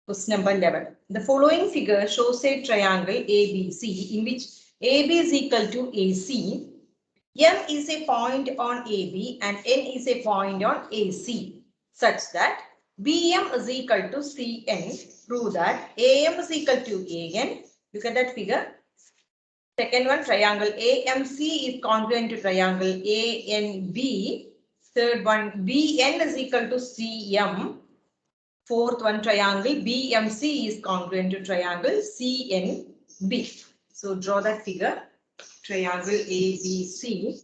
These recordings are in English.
Question number 11. The following figure shows a triangle ABC in which AB is equal to AC. M is a point on AB and N is a point on AC such that BM is equal to CN. Prove that AM is equal to AN. Look at that figure. Second one, triangle AMC is congruent to triangle ANB. Third one, BN is equal to CM. Fourth one, triangle BMC is congruent to triangle CNB. So draw that figure. Triangle ABC.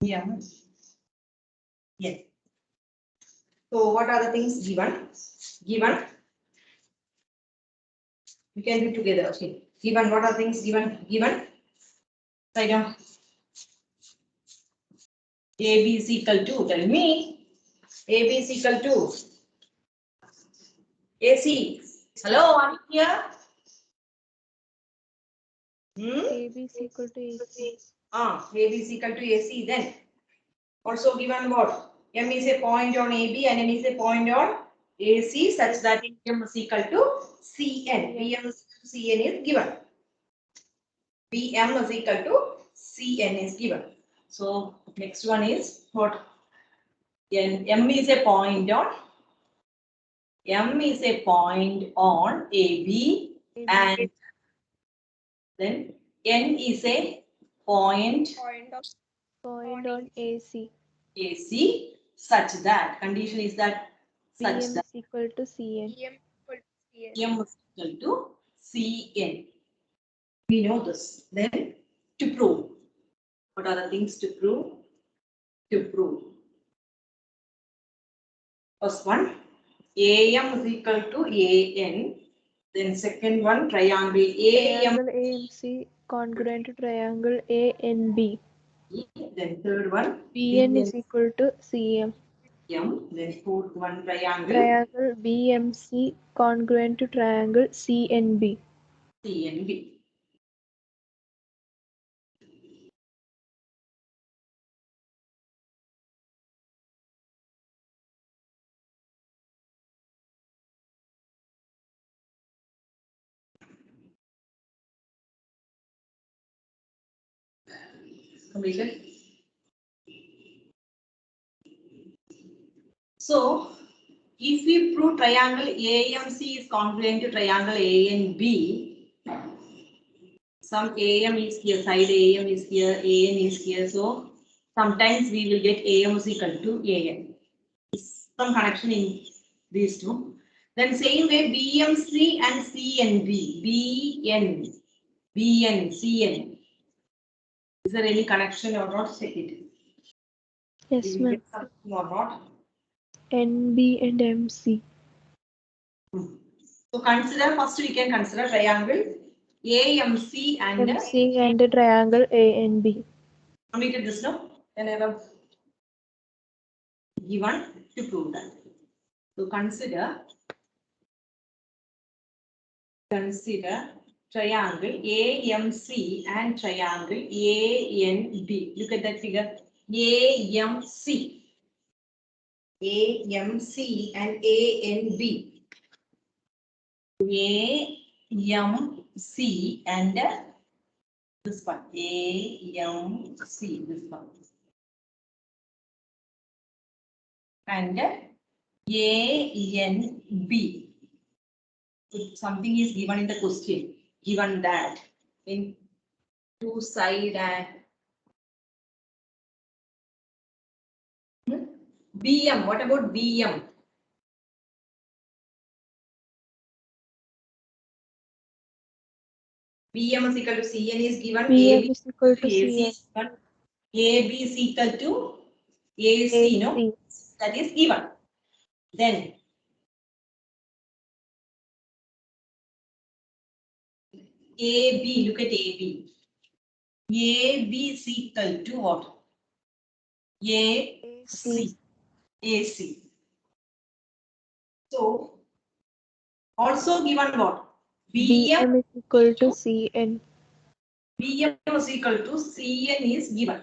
Yeah. Yes. So what are the things given? Given. We can do together. Okay. Given. What are things given? Given. Write down. AB is equal to. Tell me. AB is equal to. AC. Hello, are you here? AB is equal to AC. AB is equal to AC. Then also given what? M is a point on AB and N is a point on AC such that M is equal to CN. BM is equal to CN is given. BM is equal to CN is given. So next one is what? M is a point on AB and then N is a point on AC. AC such that condition is that such BM that is equal to CN. M is equal to CN. We know this. Then to prove. What are the things to prove? To prove. First one, AM is equal to AN. Then second one, triangle AM. Triangle AMC congruent to triangle ANB. Then third one, BN is equal to CM. BM. Then fourth one, triangle Triangle BMC congruent to triangle CNB. CNB. Completed. So, if we prove triangle AMC is congruent to triangle ANB, some AM is here, side AM is here, AN is here. So, sometimes we will get AM is equal to AN. Some connection in these two. Then same way BMC and CNB, BN, CN. Is there any connection or not? Check it. Yes, ma'am. Something or not? NB and MC. So consider first we can consider triangle AMC and MC and the triangle ANB. completed this now. Then I have given to prove that. So consider triangle AMC and triangle ANB. Look at that figure. AMC and ANB. AMC and this one. AMC, this one. And ANB. If something is given in the question, given that in two side and BM, what about BM? BM is equal to CN is given. BM is equal to AC CN. is given. AB is equal to AC, no? That is given. Then AB, look at AB. AB is equal to what? AC. AC. So also given what? BM is equal to CN. BM is equal to CN is given.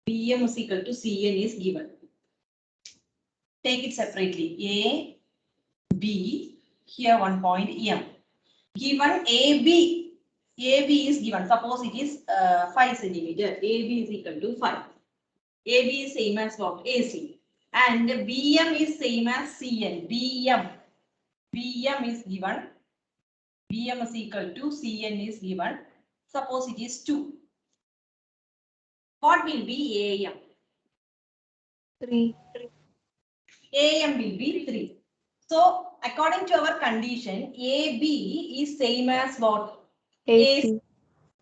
BM is equal to CN is given. Take it separately. A, B, here one point M. Given AB, AB is given. Suppose it is 5 centimeter. AB is equal to 5. AB is same as what? AC. And BM is same as CN. BM is given. BM is equal to CN is given. Suppose it is 2. What will be AM? 3. AM will be 3. So according to our condition, AB is same as what? AC.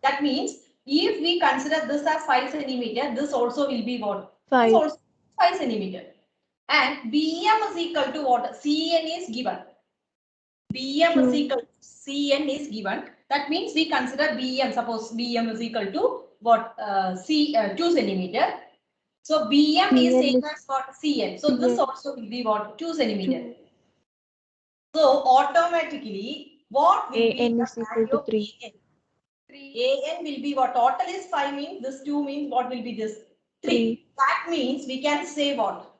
That means if we consider this as 5 centimeter, this also will be what? 5. This also 5 centimeter. And BM is equal to what? CN is given. BM is equal to CN is given. That means we consider BM. Suppose BM is equal to what? 2 centimeter. So BM is same as what? CN. So this also will be what? 2 centimeter. So automatically, what will AN be is the equal value to of 3. AN? AN will be what? Total is 5 means this 2 means what will be this? 3. That means we can say what?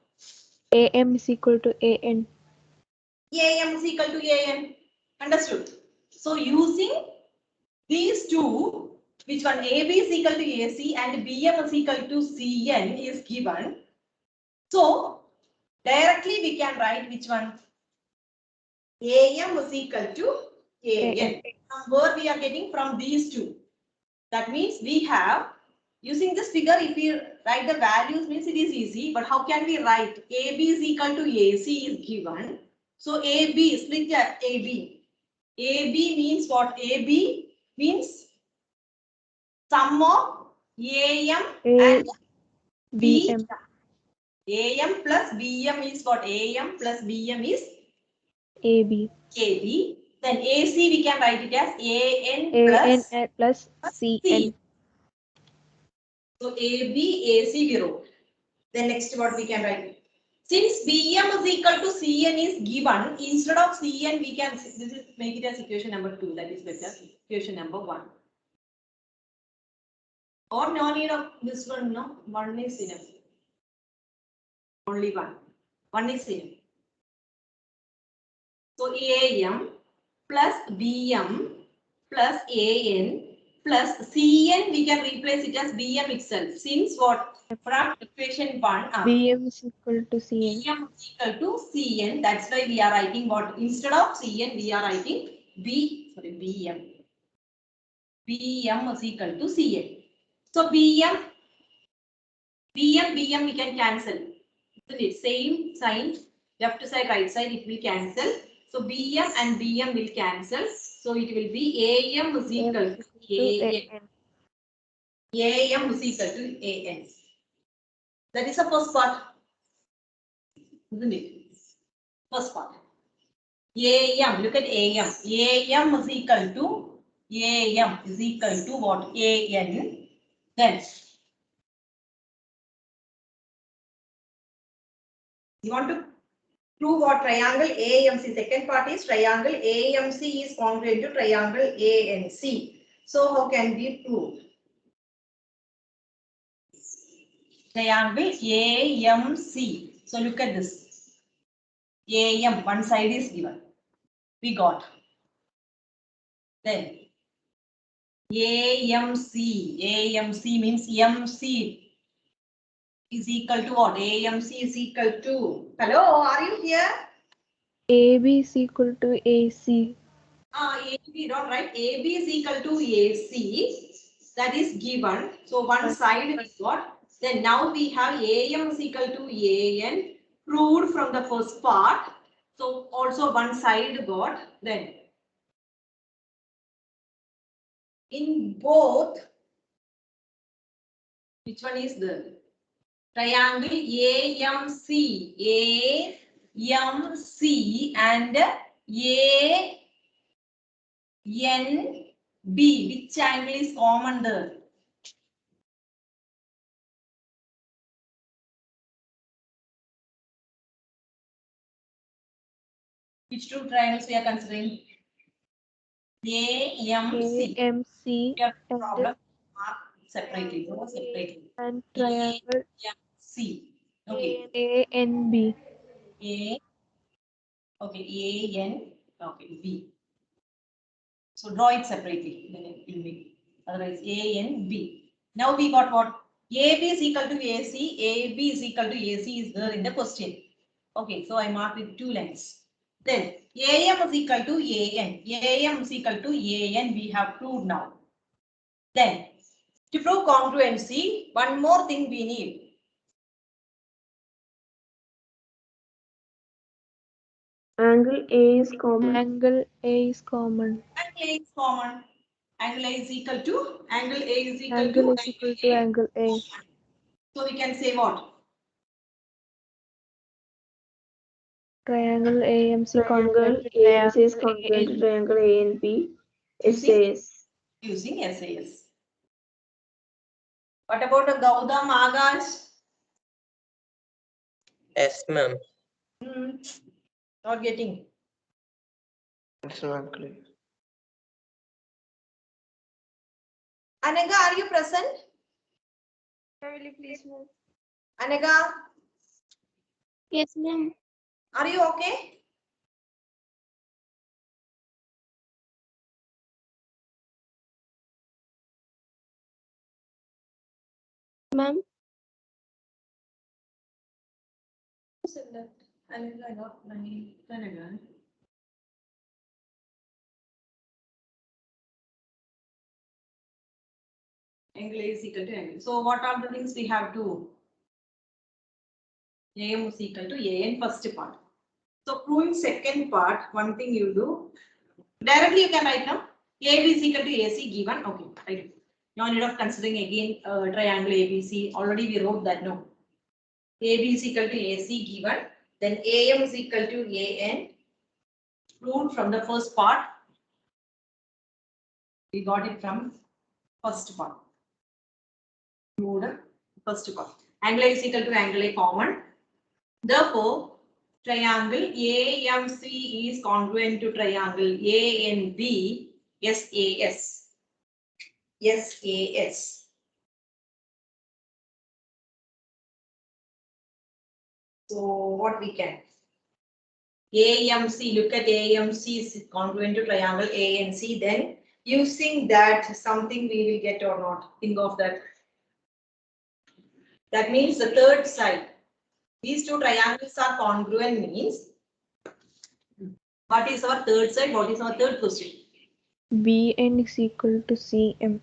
AM is equal to AN. AM is equal to AN. Understood? So using these two, which one? AB is equal to AC and BM is equal to CN is given. So directly we can write which one? AM is equal to AN. From where we are getting from these two. That means we have, using this figure, if we write the values means it is easy, but how can we write? AB is equal to AC is given. So AB, split AB. AB means what? AB means sum of AM and BM. AM plus BM is what? AM plus BM is AB. AB. Then AC we can write it as AN plus CN. C. So AB, AC we wrote. Then next what we can write? Since BM is equal to CN is given, instead of CN we can make it as equation number 2. That is better. Equation number 1. Or no need of this one, no? 1 is enough. Only 1. 1 is enough. So AM plus BM plus AN plus CN we can replace it as BM itself. Since what? From equation 1, BM is equal to CN. BM is equal to CN. That's why we are writing what? Instead of CN, we are writing BM. BM is equal to CN. So BM we can cancel. Isn't it? Same sign, left side, right side, it will cancel. So BM and BM will cancel. So it will be AM is equal to AN. AM is equal to AN. That is the first part. Isn't it? First part. AM, look at AM. AM is equal to what? AN. Then you want to prove what? Triangle AMC. Second part is triangle AMC is congruent to triangle ANC. So how can we prove? Triangle AMC. So look at this. AM, one side is given. We got. Then AMC means MC is equal to what? AMC is equal to. Hello, are you here? AB is equal to AC. AB, don't write. AB is equal to AC. That is given. So one side we got. Then now we have AM is equal to AN. Proved from the first part. So also one side got. Then in both, which one is the triangle AMC, AMC and ANB, which angle is common there? Which two triangles we are considering? AMC. AMC We have and problem. Mark separately. No, separately. and triangle AMC. Okay. ANB. A. Okay. AN. Okay. B. So draw it separately. Then it will make. Otherwise, ANB. Now we got what? AB is equal to AC. AB is equal to AC is there in the question. Okay. So I mark with two lines. Then AM is equal to AN. AM is equal to AN. We have proved now. Then to prove congruency, one more thing we need. Angle A is common. Angle A is common. Angle A is common. Angle A is equal to Angle is equal to angle A. So we can say what? Triangle AMC Triangle congruent to AMC is triangle congruent to ANB. triangle ANB. Using? SAS. Using SAS. What about a Gautam Agash? Yes, ma'am. Not getting. It's not clear. Anaga, are you present? Please move. Anaga, Yes, ma'am. are you okay? Ma'am. Who said that? Anaga, not Anaga. Angle A is equal to angle. So what are the things we have to? AM is equal to AN first part. So proving second part, one thing you do. Directly you can write now. AB is equal to AC given. Okay, right. No need of considering again triangle ABC. Already we wrote that, no. AB is equal to AC given. Then AM is equal to AN. Proved from the first part. We got it from first part. Proved first part. Angle A is equal to angle A common. Therefore, triangle AMC is congruent to triangle ANB SAS. SAS. So what we can? AMC, look at AMC is congruent to triangle ANC. Then using that, something we will get or not. Think of that. That means the third side. These two triangles are congruent means. What is our third side? What is our third question? BN is equal to CM.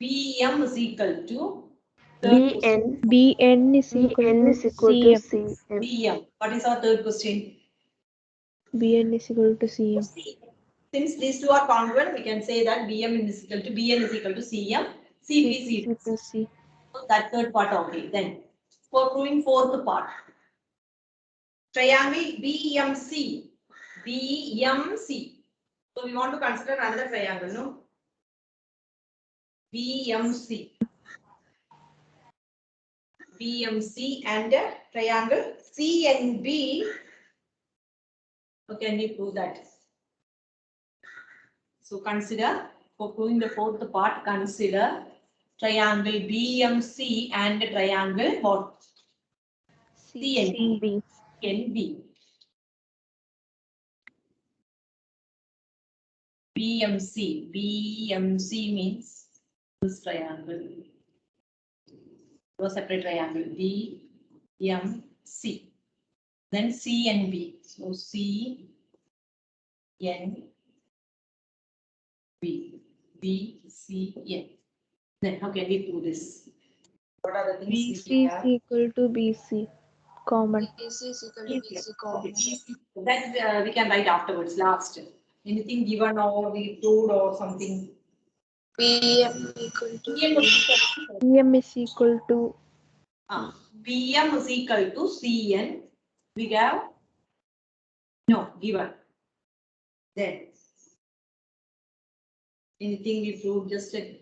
BM is equal to BN. BN is equal BN to is equal to CM. CM. BM. What is our third question? BN is equal to CM. Since these two are congruent, we can say that BM is equal to BN is equal to CM. CP plus C. So that third part okay. Then for proving fourth part. Triangle BMC. BMC. So we want to consider another triangle, no? BMC. BMC and triangle CNB. So can we prove that? So consider, for proving the fourth part, consider triangle BMC and triangle what? CNB. CNB. BMC. BMC means this triangle. No separate triangle. BMC. Then CNB. So CNB. BCN. Then how can we prove this? What are the things we BC is have? equal to BC. Common. BC is equal to BC common. That we can write afterwards, last. Anything given or we proved or something. BM is equal to BM is equal to CN. We have no given. Then anything we proved, just a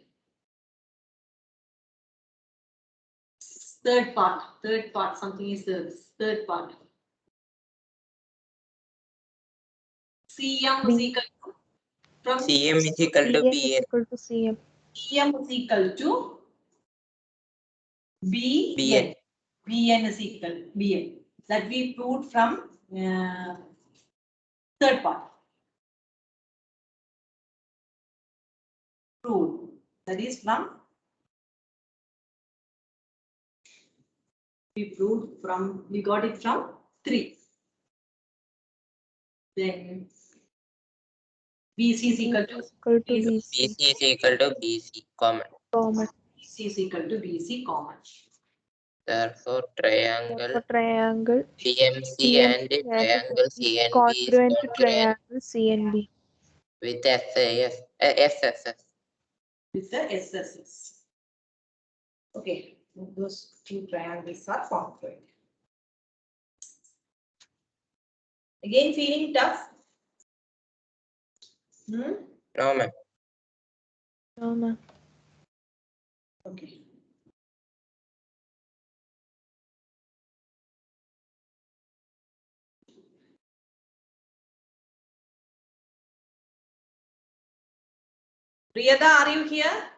third part, something is the third part. CM is B. equal to from CM is equal to CM is BN. equal to CM. CM is equal to BN. BN. BN is equal BN. That we proved from third part. Proved. That is from we got it from 3. Then BC is equal to BC. BC is equal to BC common. Common. BC is equal to BC common. Therefore, triangle Therefore, triangle CMC and triangle CNB is congruent to congruent triangle CNB. with SSS. With the SSS. Okay, those two triangles are congruent. Again, feeling tough? No, ma'am. No, ma'am. Okay. Priyada, are you here?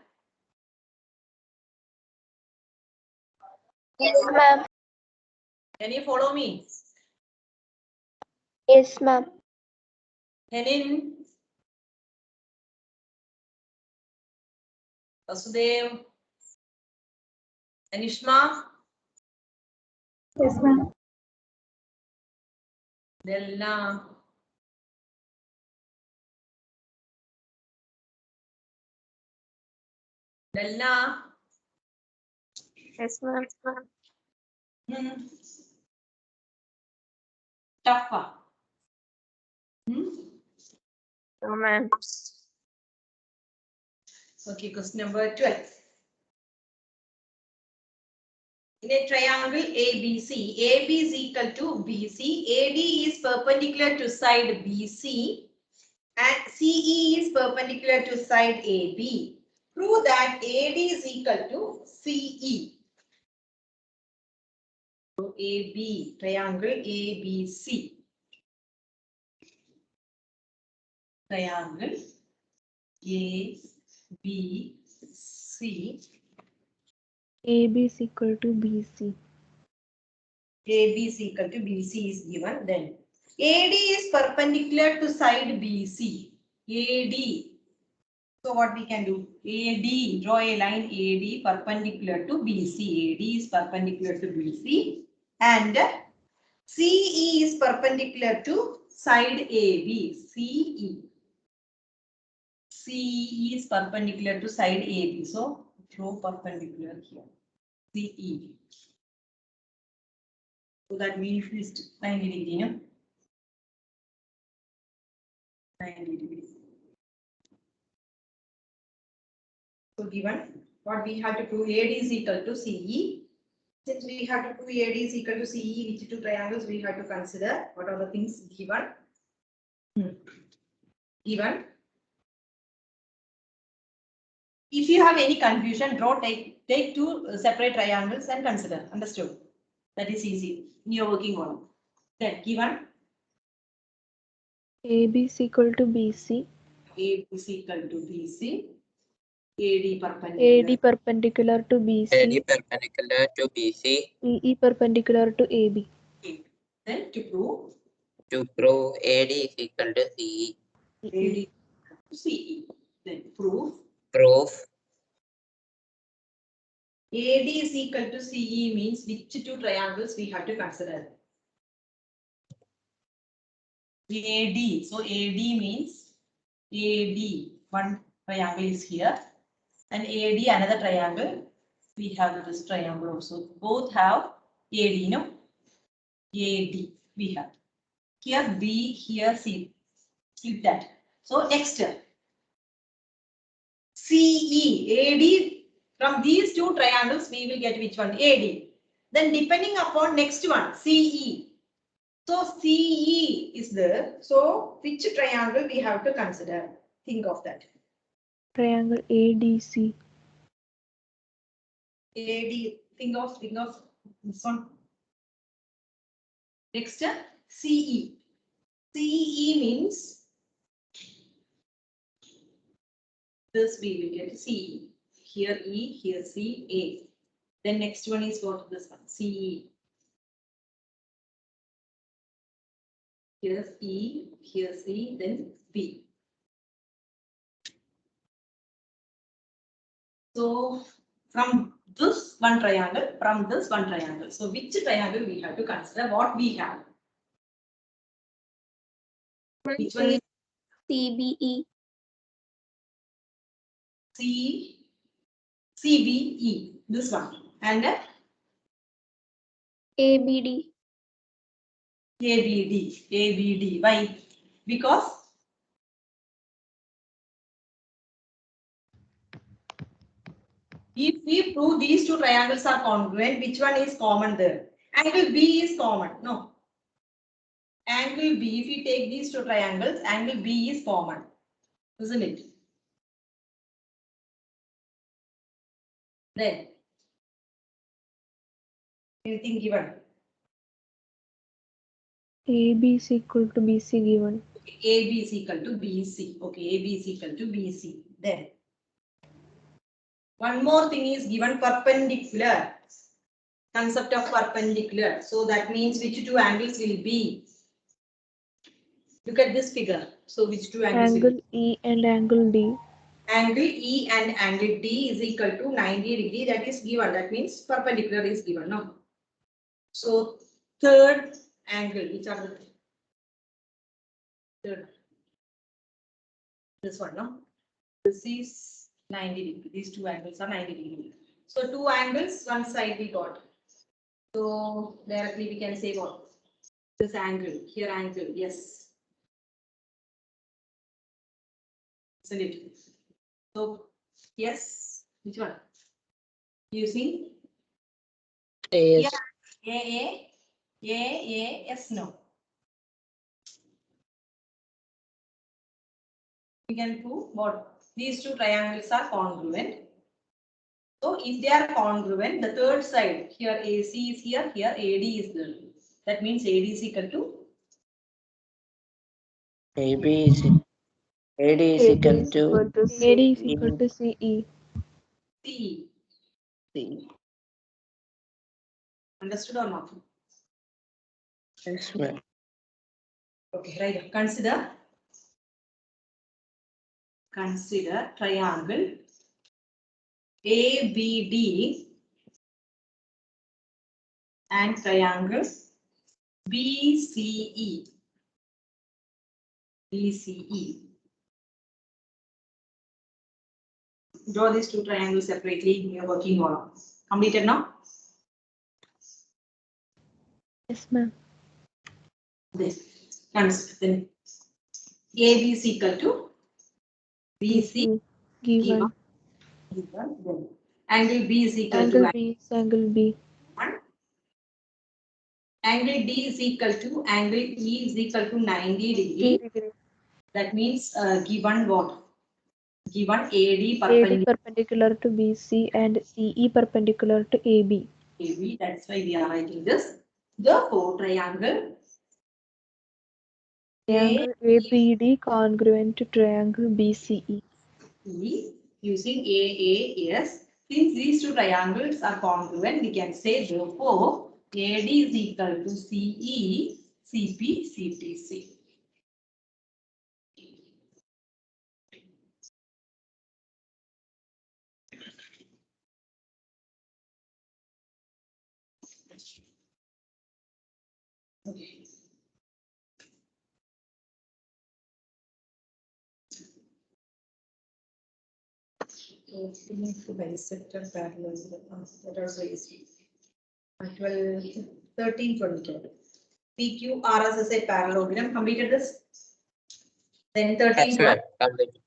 Yes, ma'am. Can you follow me? Yes, ma'am. Henin, Vasudev, Anishma, Yes, ma'am. Delna, Delna, Yes, ma'am. Taffa. No, ma'am. Okay, question number 12. In a triangle ABC, AB is equal to BC, AD is perpendicular to side BC, and CE is perpendicular to side AB. Prove that AD is equal to CE. So AB, triangle ABC. Triangle ABC. AB is equal to BC. AB is equal to BC is given. Then AD is perpendicular to side BC. AD. So what we can do? AD, draw a line AD perpendicular to BC. AD is perpendicular to BC and CE is perpendicular to side AB. CE. CE is perpendicular to side AB. So draw perpendicular here. CE. So that means it's 90 degree. No? 90 degrees. So given what we have to prove, AD is equal to CE. Since we have to prove AD is equal to CE, which two triangles we have to consider? What are the things given? Given. If you have any confusion, draw take two separate triangles and consider. Understood? That is easy in your working model. Then given AB is equal to BC. AD is equal to BC. AD perpendicular. AD perpendicular to BC. AD perpendicular to BC. CE perpendicular to AB. Then to prove AD is equal to CE. AD to CE. Then prove Proof AD is equal to CE means which two triangles we have to consider? AD. So AD means AD. One triangle is here. And AD another triangle. We have this triangle also. Both have AD, no? AD we have. Here B, here C. Keep that. So next CE, AD. From these two triangles, we will get which one? AD. Then depending upon next one, CE. So CE is there. So which triangle we have to consider? Think of that. Triangle ADC. AD. Think of this one. Next CE. CE means This we will get CE. Here E, here C, A. Then next one is what this one, CE. Here's E, here C, then B. So from this one triangle, from this one triangle. So which triangle we have to consider? What we have? Which one is CBE. CBE? This one. And ABD. ABD. Why? Because if we prove these two triangles are congruent, which one is common there? Angle B is common. No. Angle B, if we take these two triangles, angle B is common. Isn't it? Then, anything given? AB is equal to BC given. AB is equal to BC. Okay, AB is equal to BC. Then, one more thing is given perpendicular. Concept of perpendicular. So that means which two angles will be? Look at this figure. So which two angles will Angle E and angle D. Angle E and angle D is equal to 90 degree. That is given. That means perpendicular is given. No. So third angle, which are the third? This one, no? This is 90 degree. These two angles are 90 degree. So two angles, one side we got. So directly we can say what? This angle, here angle, yes. Isn't it? So yes, which one? Using Yes. yes, no. We can prove what these two triangles are congruent. So if they are congruent, the third side here AC is here, here AD is there. That means AD is equal to AB is AD is equal to AD is equal to CE. CE. C. Understood or not? Yes, ma'am. Okay, right. Consider triangle ABD and triangle BCE. Draw these two triangles separately. We are working on. Completed now? Yes, ma'am. This. Then AB is equal to BC given. given. Angle B is equal Angle to B is angle B. 1. Angle D is equal to angle E is equal to 90 degree. That means given what? Given AD AD perpendicular to BC and CE perpendicular to AB. AB. That's why we are writing this. Therefore, triangle Triangle ABD congruent to triangle BCE. using AAS. Since these two triangles are congruent, we can say therefore AD is equal to CE, CP, CTC. Okay. So, bisector parallelism. That also is 12, 13, 22. PQRS is a parallelogram. Completed this. Then 13, Yes, 12. ma'am. Complete.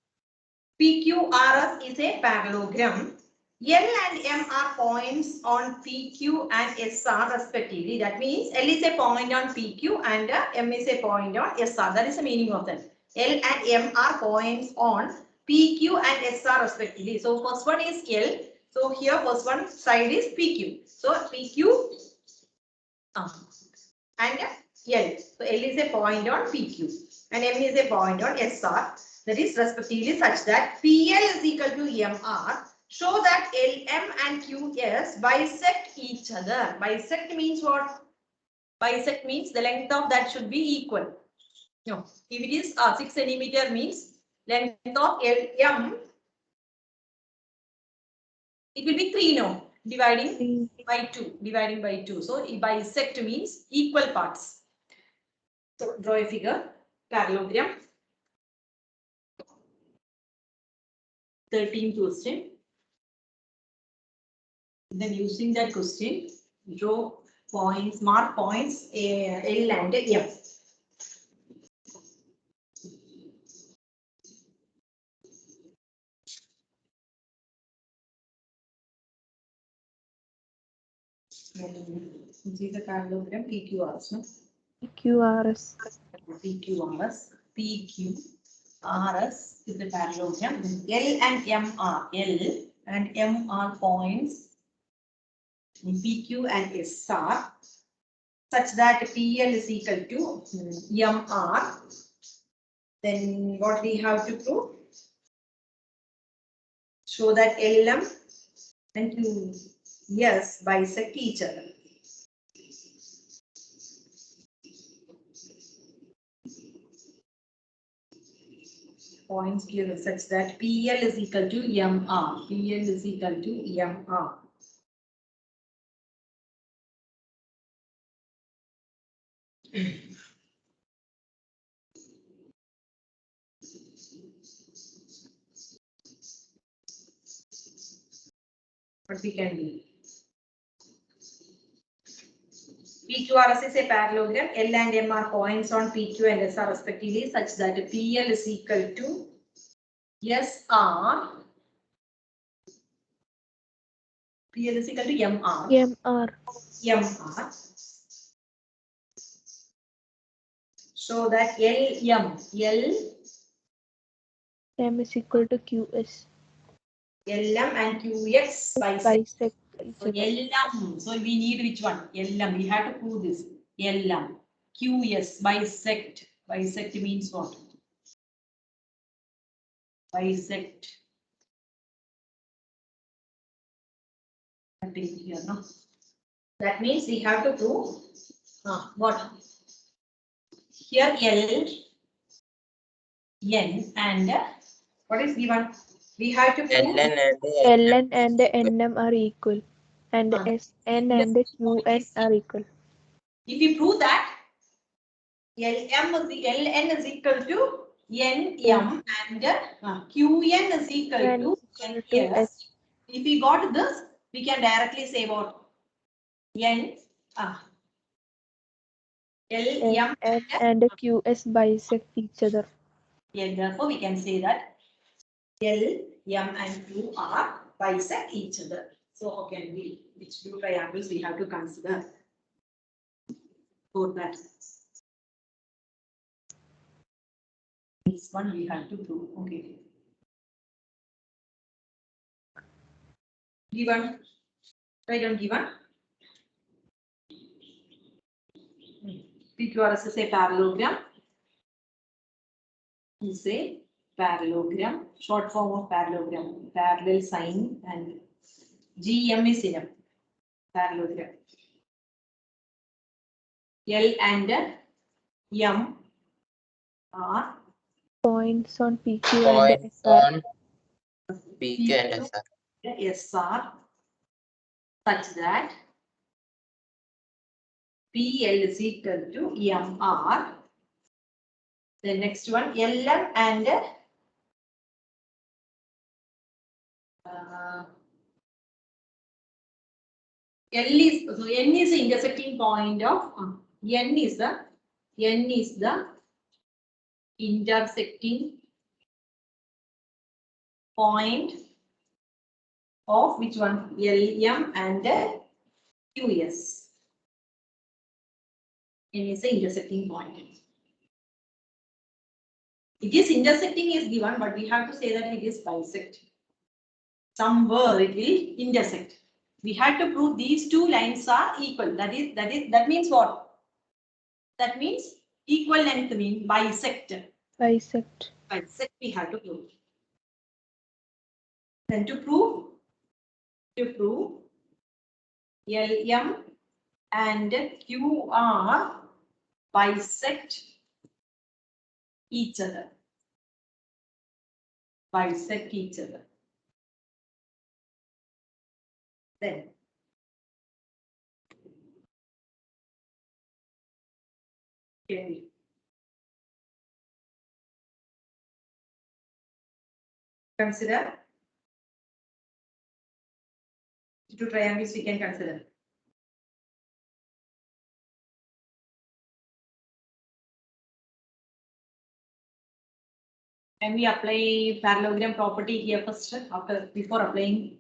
PQRS is a parallelogram. L and M are points on PQ and SR respectively. That means L is a point on PQ and M is a point on SR. That is the meaning of that. L and M are points on PQ and SR respectively. So first one is L. So here first one side is PQ. So PQ and L. So L is a point on PQ and M is a point on SR. that is respectively such that PL is equal to MR. Show that LM and QS bisect each other. Bisect means what? Bisect means the length of that should be equal. No, if it is 6 centimeter means length of LM, it will be 3 no, dividing by 2, dividing by 2. So bisect means equal parts. So draw a figure, parallelogram. 13th question. Then using that question, draw points, mark points L and M. See the parallelogram PQRS, no? QRS. PQRS, PQRS is the parallelogram. L and M are points in PQ and SR such that PL is equal to MR. Then what we have to prove? Show that LM and QS bisect each other. Points given such that PL is equal to MR. PL is equal to MR. What we can do? PQRS is a parallelogram. L and M are points on PQ and SR respectively such that PL is equal to SR. PL is equal to MR. MR. So that LM M is equal to QS. LM and QX bisect. Each So other. LM. So we need which one? LM. We have to prove this. LM. QS bisect. Bisect means what? Bisect. Here, no? That means we have to prove what? Here L, N and what is given? We have to prove LN and NM are equal, and SN and QN are equal. If we prove that LN is equal to NM and QN is equal to NS. If we got this, we can directly say what? LM and QS bisect each other. Yeah, therefore we can say that L, M and Q are bisect each other. So how can we, which two triangles we have to consider for that? This one we have to prove. Okay. Given. Write down given. PQRS is a parallelogram. Is a parallelogram, short form of parallelogram, parallel sign, and GM is in a parallelogram. L and M are points on PQ and SR. PQ and SR such that PL is equal to MR. The next one LM and L is, so N is the intersecting point of N is the intersecting point of which one? LM and QS. N is the intersecting point. It is intersecting is given, but we have to say that it is bisect. Somewhere it will intersect. We had to prove these two lines are equal. That means what? That means equal length means bisect. Bisect. Bisect we have to prove. Then to prove LM and QR bisect each other. Bisect each other. Then okay. Consider two triangles we can consider. Can we apply parallelogram property here first before applying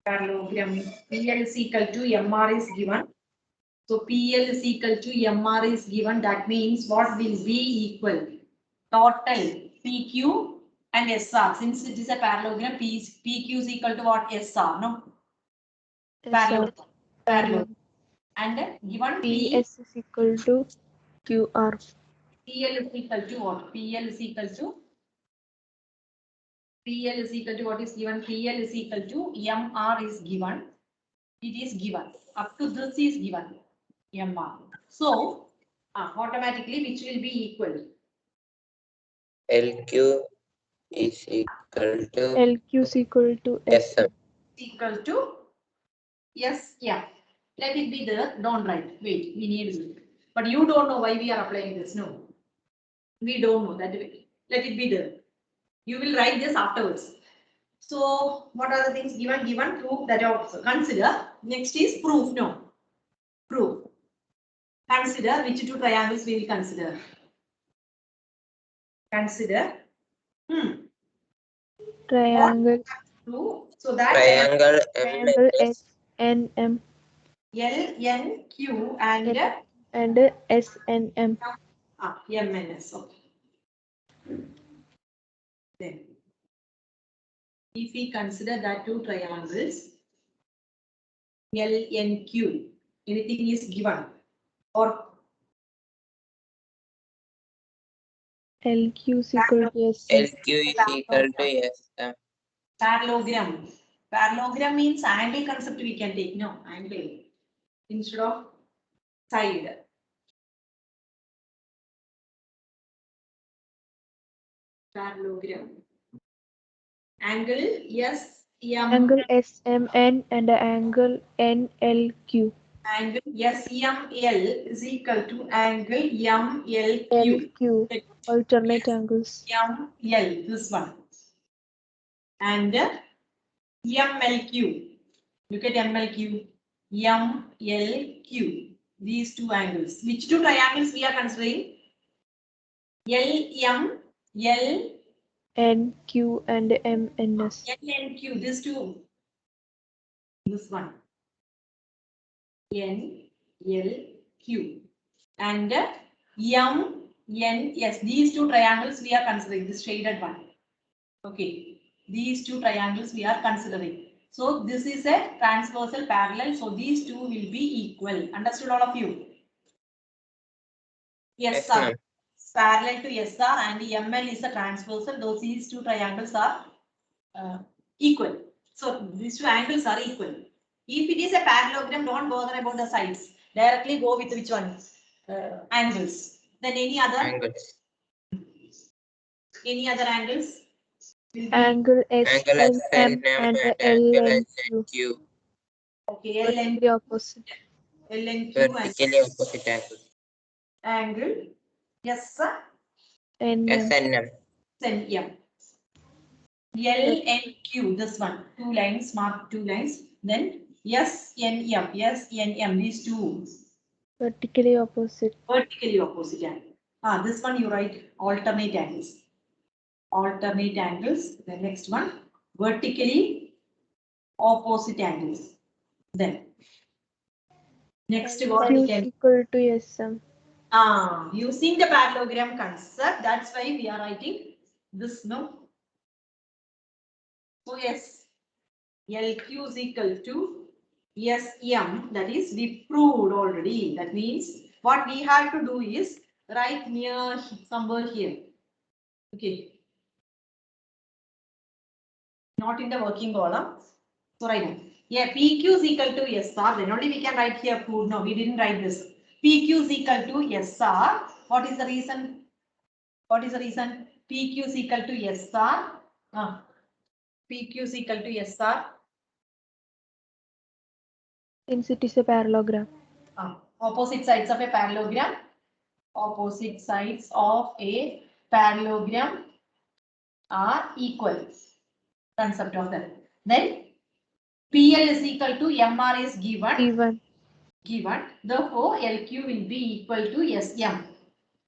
parallelogram? PL is equal to MR is given. So PL is equal to MR is given. That means what will be equal? Total PQ and SR. Since it is a parallelogram, PQ is equal to what? SR, no? Parallelogram. Parallelogram. And given PS is equal to QR. PL is equal to what? PL is equal to what is given? PL is equal to MR is given. It is given. Up to this is given. MR. So automatically which will be equal? LQ is equal to LQ is equal to SM. Equal to yes, yeah. Let it be there. Don't write. Wait, we need it. But you don't know why we are applying this. No, we don't know that. Let it be there. You will write this afterwards. So what are the things given? Given, proof, that also consider. Next is proof. No, proof. Consider which two triangles we will consider. Consider. triangle. Proof. So that Triangle Triangle MNS. SNM LNQ and SNM. MNS. Okay. Then, if we consider that two triangles, LNQ, anything is given or LQ is equal to SM. LQ is equal to SM. parallelogram. Parallelogram means angle concept we can take. No, angle instead of side. Parallelogram. Angle SM. Angle SMN and angle NLQ. Angle SML is equal to angle MLQ. LQ. Alternate angles. ML, this one. And MLQ. Look at MLQ. MLQ. These two angles. Which two triangles we are considering? LM, L, NQ and MNS. LNQ. These two. This one. N, L, Q. And M, N, yes. These two triangles we are considering. This shaded one. Okay. These two triangles we are considering. So this is a transversal parallel. So these two will be equal. Understood all of you? Yes, sir. Parallel to SR and ML is a transversal. These two triangles are equal. So these two angles are equal. If it is a parallelogram, don't bother about the sides. Directly go with which one? Angles. Then any other? Angles. Any other angles? Angle SNM and LNQ. Okay, Vertically opposite. LNQ Vertically opposite angle. angle. Yes, sir. NM. SNM. Yeah. L and Q, this one. Two lines, mark two lines. Then S, N, M. Yes, N, M. These two. Vertically opposite. Vertically opposite angle. This one you write alternate angles. Alternate angles. The next one. Vertically opposite angles. Then. Next what Q we is can. equal to SM. Using the parallelogram concept, that's why we are writing this, no? So yes, LQ is equal to SM, that is we proved already. That means what we have to do is right near somewhere here. Okay. Not in the working column. So right now. Yeah, PQ is equal to SR. Then only we can write here proved. No, we didn't write this. PQ is equal to SR. What is the reason? What is the reason? PQ is equal to SR. PQ is equal to SR. Since it is a parallelogram. Opposite sides of a parallelogram. Opposite sides of a parallelogram are equal. Concept of that. Then PL is equal to MR is given. Therefore, LQ will be equal to SM.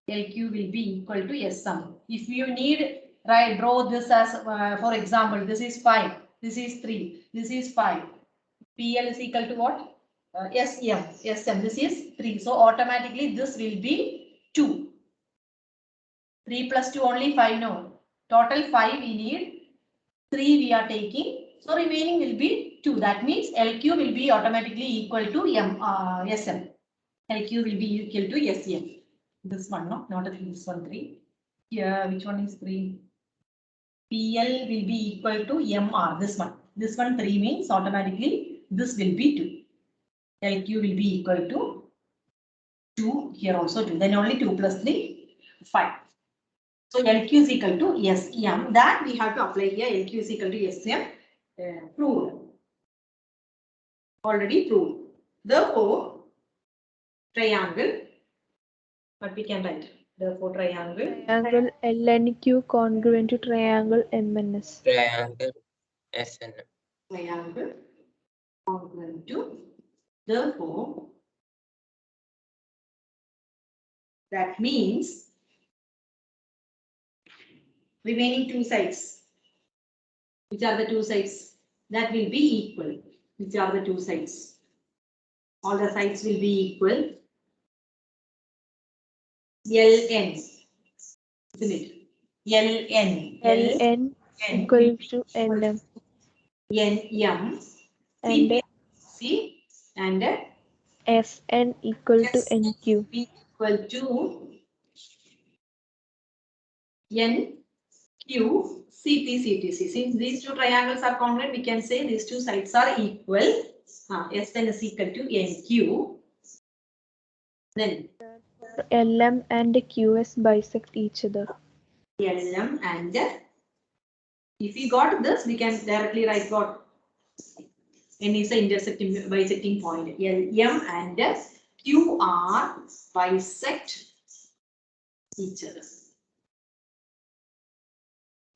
LQ will be equal to SM. If you need, right, draw this as, for example, this is 5, this is 3, this is 5. PL is equal to what? SM, this is 3. So automatically this will be 2. 3 plus 2 only 5, no. Total 5 we need, 3 we are taking. So remaining will be 2. That means LQ will be automatically equal to SM. LQ will be equal to SM. This one, no, not a 3, this one 3. Here, which one is 3? PL will be equal to MR, this one. This one 3 means automatically this will be 2. LQ will be equal to 2, here also 2. Then only 2 plus 3, 5. So LQ is equal to SM. That we have to apply here. LQ is equal to SM. Proved. Already proved. Therefore, triangle. What we can write? Therefore, triangle. Triangle LNQ congruent to triangle MNS. Triangle SN. Triangle congruent to. Therefore, that means remaining 2 sides. Which are the 2 sides? That will be equal. Which are the 2 sides? All the sides will be equal. LN. Isn't it? LN equal to NM. NM. And C and SN equal to NQ. equal to NQ. CT. Since these 2 triangles are congruent, we can say these 2 sides are equal. SN is equal to NQ. Then LM and QS bisect each other. LM and if we got this, we can directly write what N is the intersecting bisecting point. LM and QR bisect each other.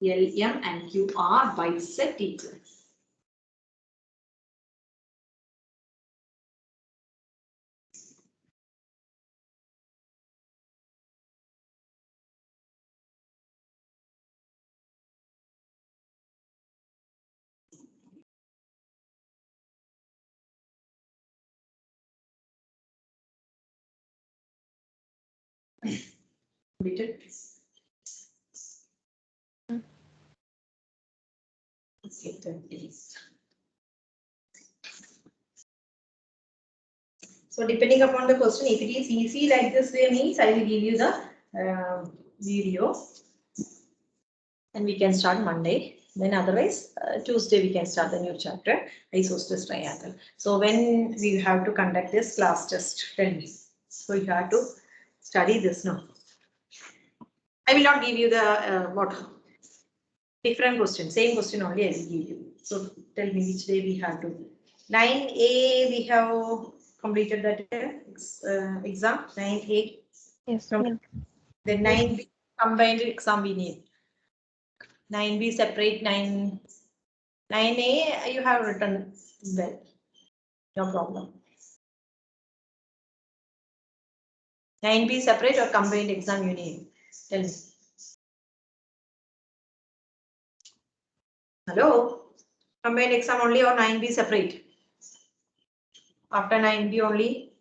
LM and QR bisect each other. Completed. So depending upon the question, if it is easy like this way means I will give you the video and we can start Monday. Then otherwise Tuesday we can start the new chapter, isosceles triangle. So when we have to conduct this class test, tell me. So you have to study this now. I will not give you the what different question, same question only I will give you. So tell me which day we have to. 9A we have completed that exam. 9A. Yes, ma'am. Then 9B combined exam we need. 9B separate 9A you have written well. No problem. 9B separate or combined exam you need. Tell me. Hello? Combined exam only or 9B separate? After 9B only?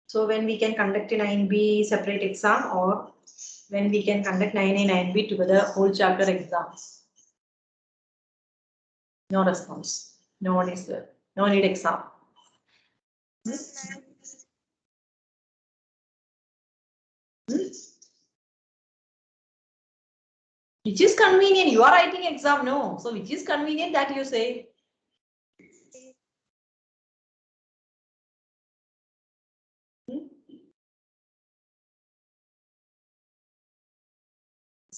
So when we can conduct a 9B separate exam or when we can conduct 9A, 9B together whole chapter exam? No response. No one is there. No need exam. Which is convenient? You are writing exam, no? So which is convenient that you say?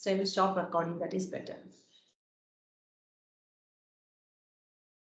I will stop recording. That is better.